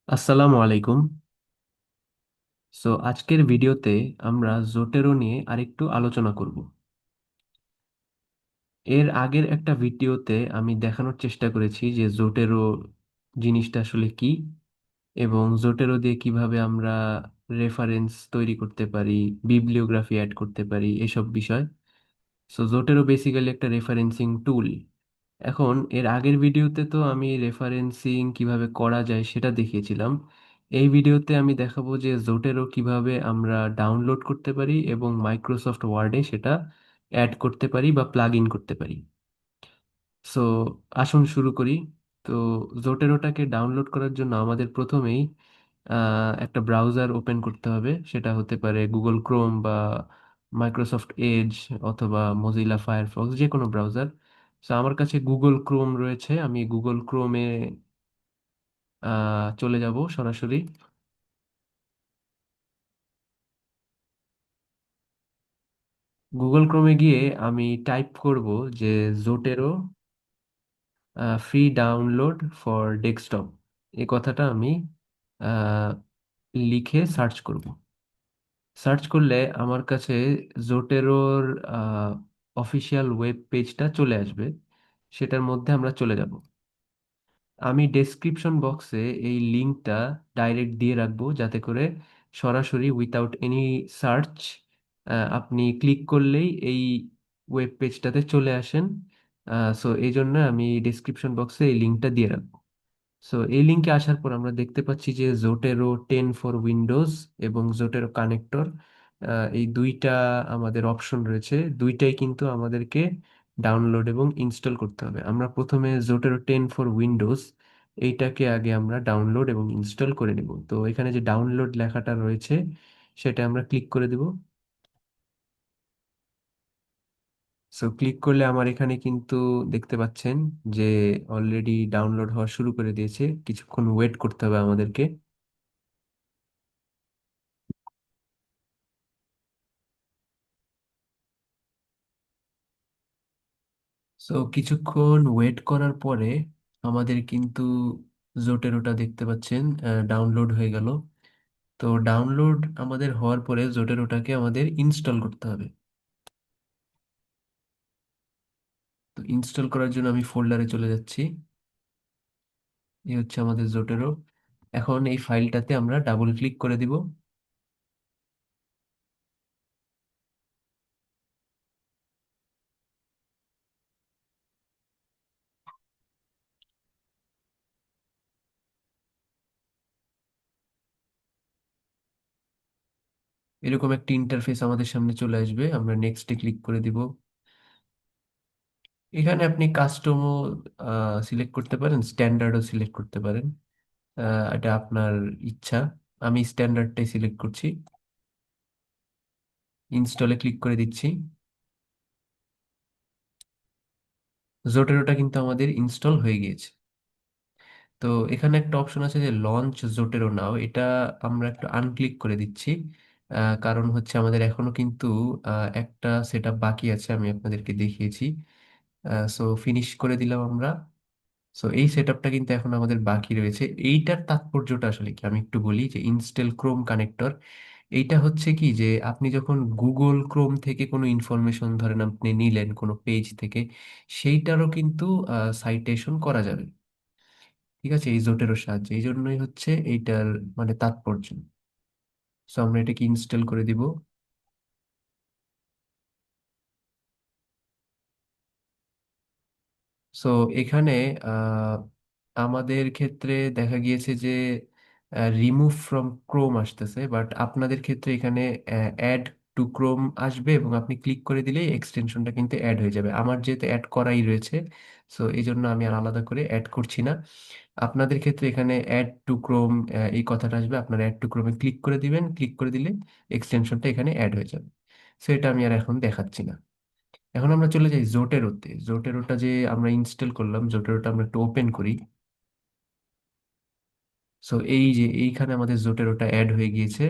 আসসালামু আলাইকুম। আজকের ভিডিওতে আমরা জোটেরো নিয়ে আরেকটু আলোচনা করব। এর আগের একটা ভিডিওতে আমি দেখানোর চেষ্টা করেছি যে জোটেরো জিনিসটা আসলে কি এবং জোটেরো দিয়ে কিভাবে আমরা রেফারেন্স তৈরি করতে পারি, বিবলিওগ্রাফি অ্যাড করতে পারি, এসব বিষয়। জোটেরো বেসিক্যালি একটা রেফারেন্সিং টুল। এখন এর আগের ভিডিওতে তো আমি রেফারেন্সিং কিভাবে করা যায় সেটা দেখিয়েছিলাম। এই ভিডিওতে আমি দেখাবো যে জোটেরো কিভাবে আমরা ডাউনলোড করতে পারি এবং মাইক্রোসফট ওয়ার্ডে সেটা অ্যাড করতে পারি বা প্লাগ ইন করতে পারি। সো আসুন শুরু করি। তো জোটেরোটাকে ডাউনলোড করার জন্য আমাদের প্রথমেই একটা ব্রাউজার ওপেন করতে হবে। সেটা হতে পারে গুগল ক্রোম বা মাইক্রোসফট এজ অথবা মজিলা ফায়ারফক্স, যে কোনো ব্রাউজার। আমার কাছে গুগল ক্রোম রয়েছে, আমি গুগল ক্রোমে চলে যাব সরাসরি। গুগল ক্রোমে গিয়ে আমি টাইপ করব যে জোটেরো ফ্রি ডাউনলোড ফর ডেস্কটপ, এই কথাটা আমি আহ, লিখে সার্চ করব। সার্চ করলে আমার কাছে জোটেরোর অফিসিয়াল ওয়েব পেজটা চলে আসবে। সেটার মধ্যে আমরা চলে যাব। আমি ডেসক্রিপশন বক্সে এই লিঙ্কটা ডাইরেক্ট দিয়ে রাখবো, যাতে করে সরাসরি উইথাউট এনি সার্চ আপনি ক্লিক করলেই এই ওয়েব পেজটাতে চলে আসেন। এই জন্য আমি ডেসক্রিপশন বক্সে এই লিঙ্কটা দিয়ে রাখবো। এই লিঙ্কে আসার পর আমরা দেখতে পাচ্ছি যে জোটেরো 10 ফর উইন্ডোজ এবং জোটেরো কানেক্টর, এই দুইটা আমাদের অপশন রয়েছে। দুইটাই কিন্তু আমাদেরকে ডাউনলোড এবং ইনস্টল করতে হবে। আমরা প্রথমে জোটেরো 10 ফর উইন্ডোজ এইটাকে আগে আমরা ডাউনলোড এবং ইনস্টল করে নেব। তো এখানে যে ডাউনলোড লেখাটা রয়েছে সেটা আমরা ক্লিক করে দেব। ক্লিক করলে আমার এখানে কিন্তু দেখতে পাচ্ছেন যে অলরেডি ডাউনলোড হওয়া শুরু করে দিয়েছে। কিছুক্ষণ ওয়েট করতে হবে আমাদেরকে। কিছুক্ষণ ওয়েট করার পরে আমাদের কিন্তু জোটেরোটা দেখতে পাচ্ছেন ডাউনলোড হয়ে গেল। তো ডাউনলোড আমাদের হওয়ার পরে জোটেরোটাকে আমাদের ইনস্টল করতে হবে। তো ইনস্টল করার জন্য আমি ফোল্ডারে চলে যাচ্ছি। এই হচ্ছে আমাদের জোটেরো। এখন এই ফাইলটাতে আমরা ডাবল ক্লিক করে দিব। এরকম একটা ইন্টারফেস আমাদের সামনে চলে আসবে, আমরা নেক্সটে ক্লিক করে দিব। এখানে আপনি কাস্টমও সিলেক্ট করতে পারেন, স্ট্যান্ডার্ডও সিলেক্ট করতে পারেন। এটা আপনার ইচ্ছা। আমি স্ট্যান্ডার্ডটাই সিলেক্ট করছি। ইনস্টলে ক্লিক করে দিচ্ছি। জোটেরোটা কিন্তু আমাদের ইনস্টল হয়ে গিয়েছে। তো এখানে একটা অপশন আছে যে লঞ্চ জোটেরো নাও, এটা আমরা একটু আনক্লিক করে দিচ্ছি। কারণ হচ্ছে আমাদের এখনো কিন্তু একটা সেট আপ বাকি আছে, আমি আপনাদেরকে দেখিয়েছি। ফিনিশ করে দিলাম আমরা। এই সেট আপটা কিন্তু এখন আমাদের বাকি রয়েছে। এইটার তাৎপর্যটা আসলে কি আমি একটু বলি, যে ইনস্টল ক্রোম কানেক্টর। এইটা হচ্ছে কি যে আপনি যখন গুগল ক্রোম থেকে কোনো ইনফরমেশন ধরেন আপনি নিলেন কোনো পেজ থেকে, সেইটারও কিন্তু সাইটেশন করা যাবে। ঠিক আছে, এই জোটেরও সাহায্যে, এই জন্যই হচ্ছে এইটার মানে তাৎপর্য। আমরা এটাকে ইনস্টল করে দিব। সো এখানে আহ, আমাদের ক্ষেত্রে দেখা গিয়েছে যে রিমুভ ফ্রম ক্রোম আসতেছে, বাট আপনাদের ক্ষেত্রে এখানে অ্যাড টু ক্রোম আসবে এবং আপনি ক্লিক করে দিলেই এক্সটেনশনটা কিন্তু অ্যাড হয়ে যাবে। আমার যেহেতু অ্যাড করাই রয়েছে, এই জন্য আমি আর আলাদা করে অ্যাড করছি না। আপনাদের ক্ষেত্রে এখানে অ্যাড টু ক্রোম এই কথাটা আসবে, আপনারা অ্যাড টু ক্রোমে ক্লিক করে দিবেন। ক্লিক করে দিলে এক্সটেনশনটা এখানে অ্যাড হয়ে যাবে। এটা আমি আর এখন দেখাচ্ছি না। এখন আমরা চলে যাই জোটেরোতে। জোটেরোটা যে আমরা ইনস্টল করলাম, জোটেরোটা আমরা একটু ওপেন করি। এই যে এইখানে আমাদের জোটেরোটা অ্যাড হয়ে গিয়েছে।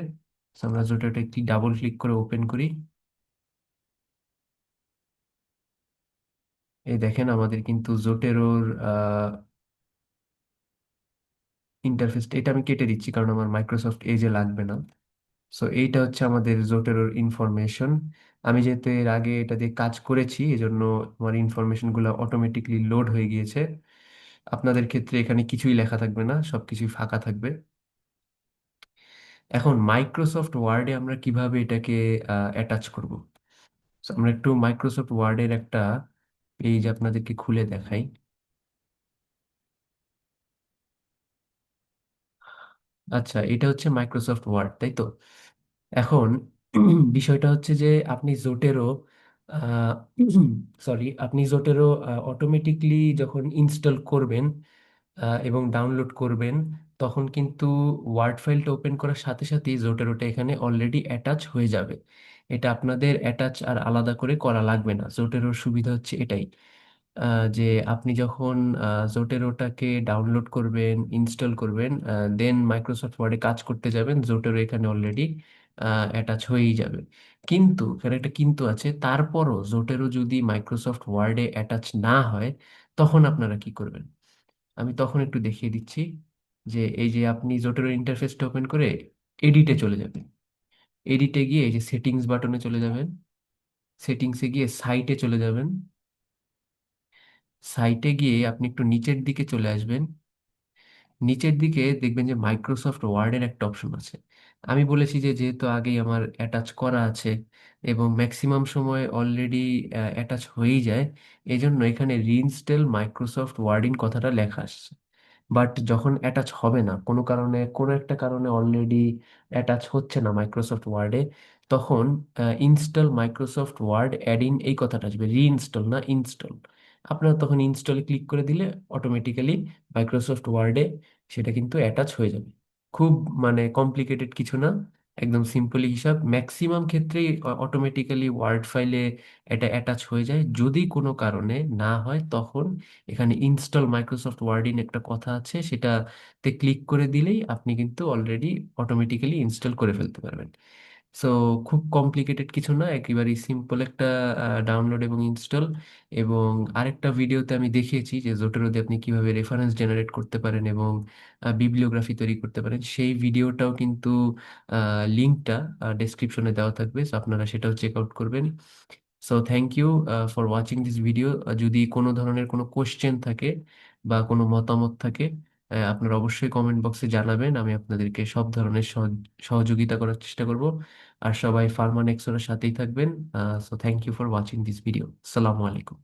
আমরা জোটেরোটা একটি ডাবল ক্লিক করে ওপেন করি। এই দেখেন আমাদের কিন্তু জোটেরোর ইন্টারফেস, এটা আমি কেটে দিচ্ছি কারণ আমার মাইক্রোসফট এজে লাগবে না। সো এইটা হচ্ছে আমাদের জোটেরোর ইনফরমেশন। আমি যেহেতু এর আগে এটা দিয়ে কাজ করেছি এজন্য আমার ইনফরমেশন গুলো অটোমেটিকলি লোড হয়ে গিয়েছে। আপনাদের ক্ষেত্রে এখানে কিছুই লেখা থাকবে না, সবকিছুই ফাঁকা থাকবে। এখন মাইক্রোসফট ওয়ার্ডে আমরা কিভাবে এটাকে অ্যাটাচ করব। So, আমরা একটু মাইক্রোসফট ওয়ার্ডের একটা পেজ আপনাদেরকে খুলে দেখাই। আচ্ছা, এটা হচ্ছে মাইক্রোসফট ওয়ার্ড, তাই তো? এখন বিষয়টা হচ্ছে যে আপনি জোটেরো সরি, আপনি জোটেরো অটোমেটিকলি যখন ইনস্টল করবেন এবং ডাউনলোড করবেন, তখন কিন্তু ওয়ার্ড ফাইলটা ওপেন করার সাথে সাথেই জোটেরোটা এখানে অলরেডি অ্যাটাচ হয়ে যাবে। এটা আপনাদের অ্যাটাচ আর আলাদা করে করা লাগবে না। জোটেরোর সুবিধা হচ্ছে এটাই, যে আপনি যখন জোটেরোটাকে ডাউনলোড করবেন, ইনস্টল করবেন, দেন মাইক্রোসফট ওয়ার্ডে কাজ করতে যাবেন, জোটেরো এখানে অলরেডি অ্যাটাচ হয়েই যাবে। কিন্তু এখানে একটা কিন্তু আছে, তারপরও জোটেরো যদি মাইক্রোসফট ওয়ার্ডে অ্যাটাচ না হয়, তখন আপনারা কি করবেন আমি তখন একটু দেখিয়ে দিচ্ছি। যে এই যে আপনি জোটেরো ইন্টারফেসটা ওপেন করে এডিটে চলে যাবেন। এডিটে গিয়ে এই যে সেটিংস বাটনে চলে যাবেন। সেটিংসে গিয়ে সাইটে চলে যাবেন। সাইটে গিয়ে আপনি একটু নিচের দিকে চলে আসবেন। নিচের দিকে দেখবেন যে মাইক্রোসফট ওয়ার্ডের একটা অপশন আছে। আমি বলেছি যে যেহেতু আগেই আমার অ্যাটাচ করা আছে এবং ম্যাক্সিমাম সময় অলরেডি অ্যাটাচ হয়েই যায়, এই জন্য এখানে রিইনস্টল মাইক্রোসফট ওয়ার্ডিং কথাটা লেখা আসছে। বাট যখন অ্যাটাচ হবে না, কোনো কারণে, কোনো একটা কারণে অলরেডি অ্যাটাচ হচ্ছে না মাইক্রোসফট ওয়ার্ডে, তখন install Microsoft Word add in এই কথাটা আসবে, রিইনস্টল না ইনস্টল। আপনারা তখন ইনস্টলে ক্লিক করে দিলে অটোমেটিক্যালি মাইক্রোসফট ওয়ার্ডে সেটা কিন্তু অ্যাটাচ হয়ে যাবে। খুব মানে কমপ্লিকেটেড কিছু না, একদম সিম্পলি হিসাব। ম্যাক্সিমাম ক্ষেত্রেই অটোমেটিক্যালি ওয়ার্ড ফাইলে এটা অ্যাটাচ হয়ে যায়। যদি কোনো কারণে না হয়, তখন এখানে ইনস্টল মাইক্রোসফট ওয়ার্ড ইন একটা কথা আছে, সেটাতে ক্লিক করে দিলেই আপনি কিন্তু অলরেডি অটোমেটিক্যালি ইনস্টল করে ফেলতে পারবেন। সো খুব কমপ্লিকেটেড কিছু না, একেবারেই সিম্পল একটা ডাউনলোড এবং ইনস্টল। এবং আরেকটা ভিডিওতে আমি দেখিয়েছি যে জোটেরো দিয়ে আপনি কিভাবে রেফারেন্স জেনারেট করতে পারেন এবং বিবলিওগ্রাফি তৈরি করতে পারেন। সেই ভিডিওটাও কিন্তু লিঙ্কটা ডেসক্রিপশনে দেওয়া থাকবে, সো আপনারা সেটাও চেক আউট করবেন। So thank you for watching this video. যদি কোনো ধরনের কোনো কোশ্চেন থাকে বা কোনো মতামত থাকে, আপনারা অবশ্যই কমেন্ট বক্সে জানাবেন। আমি আপনাদেরকে সব ধরনের সহযোগিতা করার চেষ্টা করব। আর সবাই ফার্মান এক্সোর সাথেই থাকবেন। So thank you for watching this video. আসসালামু আলাইকুম।